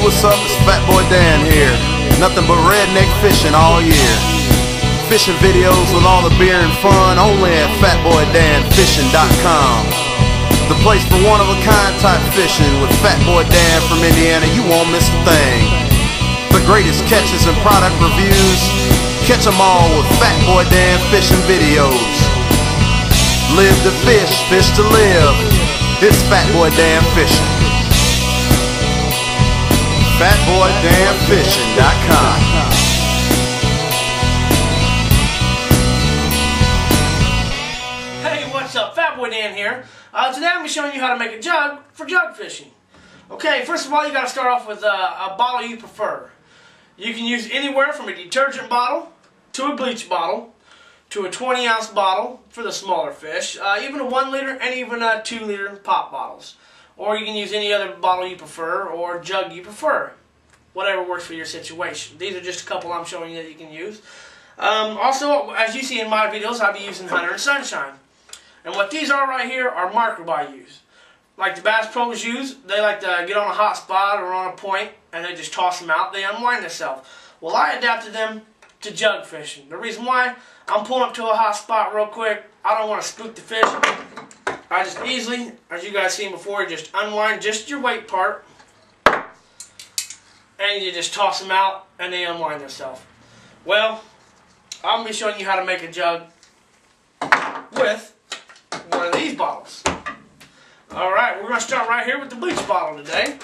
what's up? It's FatBoy Dan here. Nothing but redneck fishing all year. Fishing videos with all the beer and fun only at FatBoyDanFishing.com. The place for one-of-a-kind type fishing with FatBoy Dan from Indiana. You won't miss a thing. The greatest catches and product reviews. Catch them all with FatBoy Dan fishing videos. Live to fish, fish to live. It's FatBoy Dan Fishing. FatBoyDanFishing.com. Hey, what's up? FatBoy Dan here. Today I'm going to be showing you how to make a jug for jug fishing. Okay, first of all, you got to start off with a bottle you prefer. You can use anywhere from a detergent bottle to a bleach bottle to a 20-ounce bottle for the smaller fish, even a 1 liter and even 2 liter pop bottles. Or you can use any other bottle you prefer or jug you prefer. Whatever works for your situation. These are just a couple I'm showing you that you can use. Also, as you see in my videos, I'll be using Hunter and Sunshine. And what these are right here are marker bayous. Like the Bass Pros use, they like to get on a hot spot or on a point and they just toss them out. They unwind themselves. Well, I adapted them to jug fishing. The reason why, I'm pulling up to a hot spot real quick. I don't want to spook the fish. I just easily, as you guys seen before, just unwind just your weight part. And you just toss them out and they unwind themselves. Well, I'm going to be showing you how to make a jug with one of these bottles. Alright, we're going to start right here with the bleach bottle today.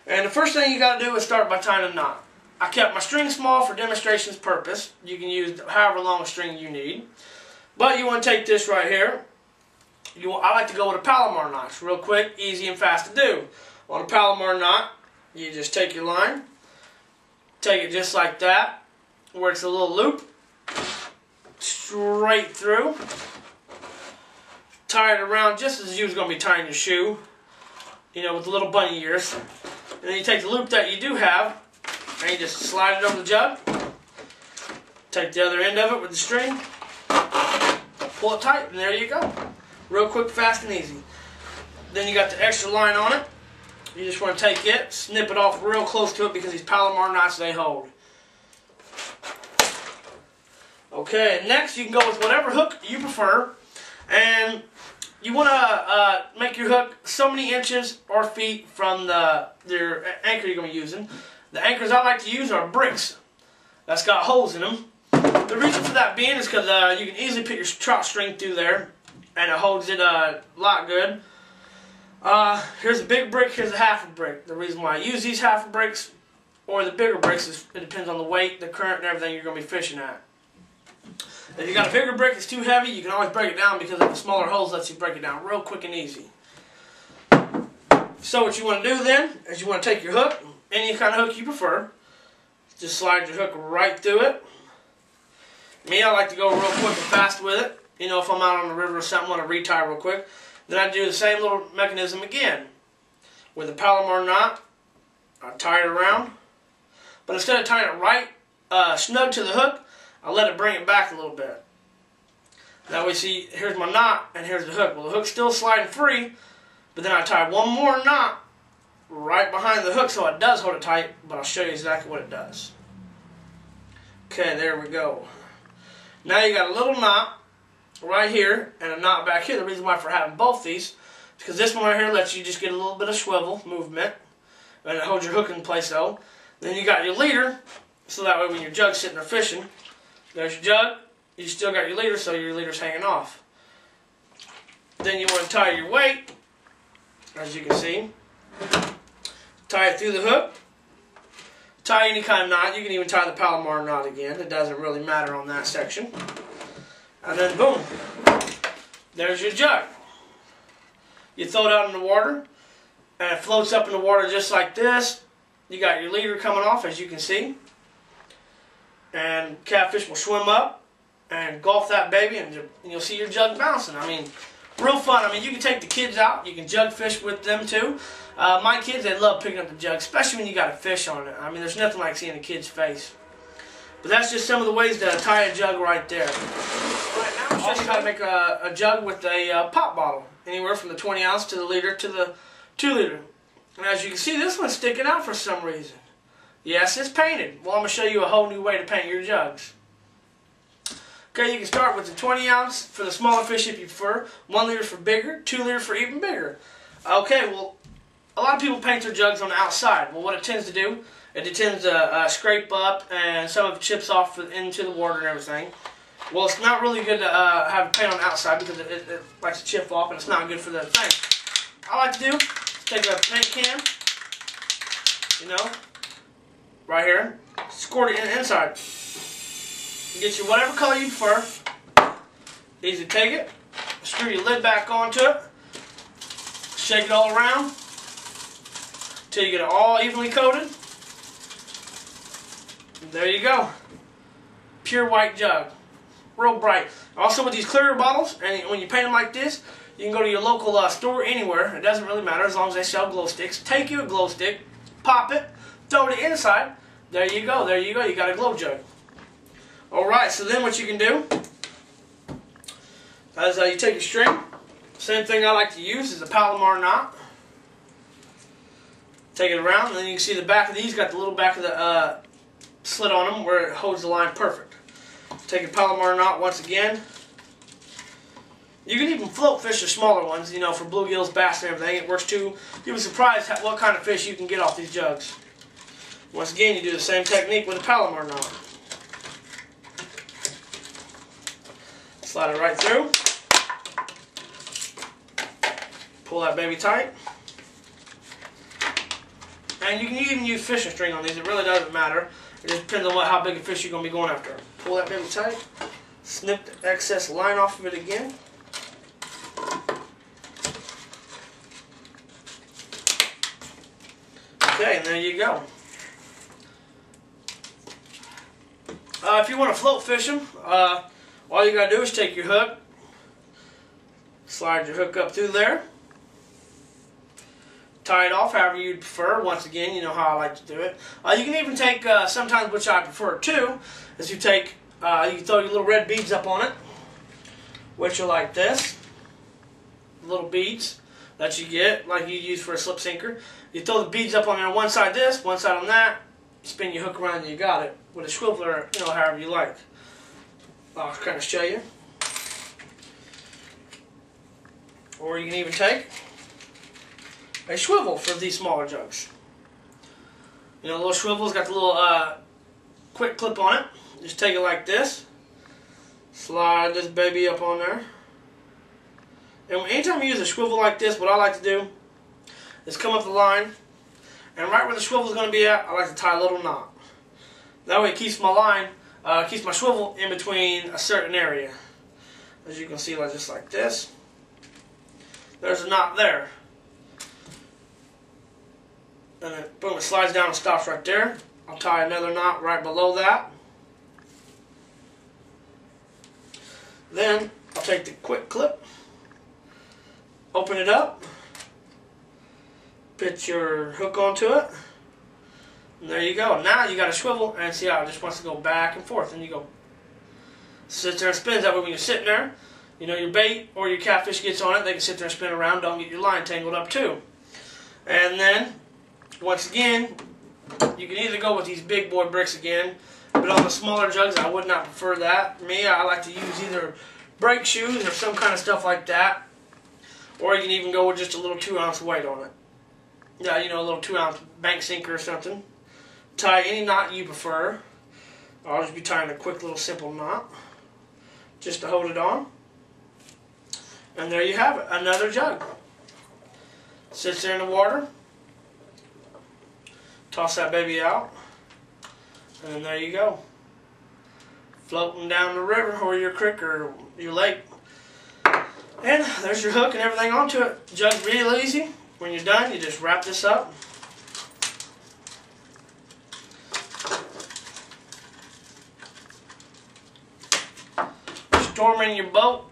And the first thing you got to do is start by tying a knot. I kept my string small for demonstration's purpose. You can use however long a string you need. But you want to take this right here. I like to go with a Palomar knot. It's real quick, easy, and fast to do. On a Palomar knot, you just take your line, take it just like that, where it's a little loop, straight through. Tie it around just as you was going to be tying your shoe, you know, with the little bunny ears. And then you take the loop that you do have, and you just slide it over the jug. Take the other end of it with the string, pull it tight, and there you go. Real quick, fast, and easy. Then you got the extra line on it. You just want to take it, snip it off real close to it because these Palomar knots, they hold. Okay, next you can go with whatever hook you prefer. And you want to make your hook so many inches or feet from your anchor you're going to be using. The anchors I like to use are bricks that's got holes in them. The reason for that being is because you can easily put your trout string through there and it holds it a lot good. Here's a big brick, here's a half a brick. The reason why I use these half a bricks or the bigger bricks is it depends on the weight, the current, and everything you're going to be fishing at. If you got a bigger brick that's too heavy, you can always break it down because of the smaller holes lets you break it down real quick and easy. So what you want to do then is you want to take your hook, any kind of hook you prefer, just slide your hook right through it. Me, I like to go real quick and fast with it. You know, if I'm out on the river or something, want to retie real quick. Then I do the same little mechanism again. With a Palomar knot, I tie it around. But instead of tying it right snug to the hook, I let it bring it back a little bit. That way, see, here's my knot and here's the hook. Well, the hook's still sliding free, but then I tie one more knot right behind the hook so it does hold it tight, but I'll show you exactly what it does. Okay, there we go. Now you got a little knot right here and a knot back here. The reason why for having both these is because this one right here lets you just get a little bit of swivel movement and it holds your hook in place though. Then you got your leader, so that way when your jug's sitting there fishing, there's your jug, you still got your leader, so your leader's hanging off. Then you want to tie your weight, as you can see. Tie it through the hook. Tie any kind of knot. You can even tie the Palomar knot again. It doesn't really matter on that section. And then boom, there's your jug. You throw it out in the water, and it floats up in the water just like this. You got your leader coming off, as you can see. And catfish will swim up and gulf that baby, and you'll see your jug bouncing. I mean, real fun. I mean, you can take the kids out. You can jug fish with them too. My kids, they love picking up the jug, especially when you got a fish on it. I mean, there's nothing like seeing a kid's face. But that's just some of the ways to tie a jug right there. Right now, I'll show you how to make a jug with a pop bottle. Anywhere from the 20 ounce to the liter to the 2 liter. And as you can see, this one's sticking out for some reason. Yes, it's painted. Well, I'm going to show you a whole new way to paint your jugs. Okay, you can start with the 20 ounce for the smaller fish if you prefer, 1 liter for bigger, 2 liter for even bigger. Okay, well, a lot of people paint their jugs on the outside. Well, what it tends to do, it tends to scrape up and some of it chips off into the water and everything. Well, it's not really good to have paint on the outside because it likes to chip off and it's not good for the thing. I like to do, take a paint can, you know, right here, squirt it in the inside. Get you whatever color you prefer. Easy to take it, screw your lid back onto it, shake it all around until you get it all evenly coated. And there you go. Pure white jug. Real bright. Also with these clear bottles, and when you paint them like this, you can go to your local store anywhere. It doesn't really matter as long as they sell glow sticks. Take you a glow stick, pop it, throw it inside. There you go. There you go. You got a glow jug. Alright, so then what you can do is you take your string. Same thing I like to use is a Palomar knot. Take it around, and then you can see the back of these got the little back of the slit on them where it holds the line perfect. Take a Palomar knot once again. You can even float fish the smaller ones, you know, for bluegills, bass, and everything. It works too. You'll be surprised what kind of fish you can get off these jugs. Once again, you do the same technique with a Palomar knot. Slide it right through. Pull that baby tight. And you can even use fishing string on these. It really doesn't matter. It just depends on how big a fish you're going to be going after. Pull that baby tight. Snip the excess line off of it again. Okay, and there you go. If you want to float fish them, all you got to do is take your hook, slide your hook up through there, tie it off however you'd prefer. Once again, you know how I like to do it. You can even take, sometimes which I prefer too, is you take, you throw your little red beads up on it, which are like this, little beads that you get, like you use for a slip sinker. You throw the beads up on there, one side this, one side on that, you spin your hook around and you got it, with a swiveler, you know, however you like. I'll kind of show you. Or you can even take a swivel for these smaller jugs. You know, the little swivel's got the little quick clip on it. Just take it like this. Slide this baby up on there. And anytime you use a swivel like this, what I like to do is come up the line, and right where the swivel is going to be at, I like to tie a little knot. That way it keeps my line, keeps my swivel in between a certain area. As you can see, like just like this. There's a knot there. And then boom, it slides down and stops right there. I'll tie another knot right below that. Then I'll take the quick clip, open it up, put your hook onto it, and there you go. Now you got a swivel, and see how it just wants to go back and forth, and you go sit there and spins. That way when you're sitting there, you know, your bait or your catfish gets on it, they can sit there and spin around, don't get your line tangled up too. And then once again, you can either go with these big boy bricks again, but on the smaller jugs I would not prefer that. Me, I like to use either brake shoes or some kind of stuff like that, or you can even go with just a little 2-ounce weight on it. Yeah, you know, a little 2-ounce bank sinker or something. Tie any knot you prefer. I'll just be tying a quick little simple knot just to hold it on. And there you have it, another jug. Sits there in the water. Toss that baby out. And there you go. Floating down the river or your creek or your lake. And there's your hook and everything onto it. Jug's real easy. When you're done, you just wrap this up. Store them in your boat.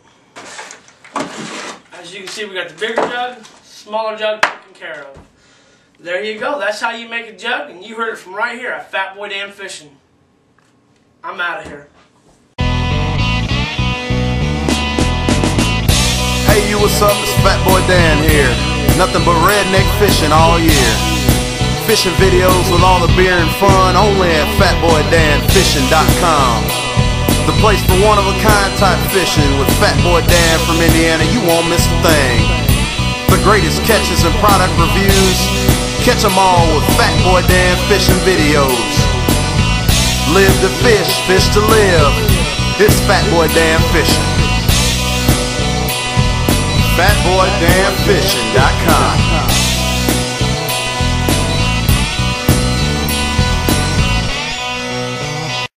As you can see, we got the bigger jug, smaller jug taken care of. There you go. That's how you make a jug, and you heard it from right here at FatBoy Dan Fishing. I'm out of here. Hey, you, what's up? It's FatBoy Dan here. Nothing but redneck fishing all year. Fishing videos with all the beer and fun only at FatBoyDanFishing.com. The place for one-of-a-kind type fishing with FatBoy Dan from Indiana. You won't miss a thing. The greatest catches and product reviews. Catch them all with FatBoy Dan fishing videos. Live to fish, fish to live. It's FatBoy Dan Fishing. FatBoyDanFishing.com.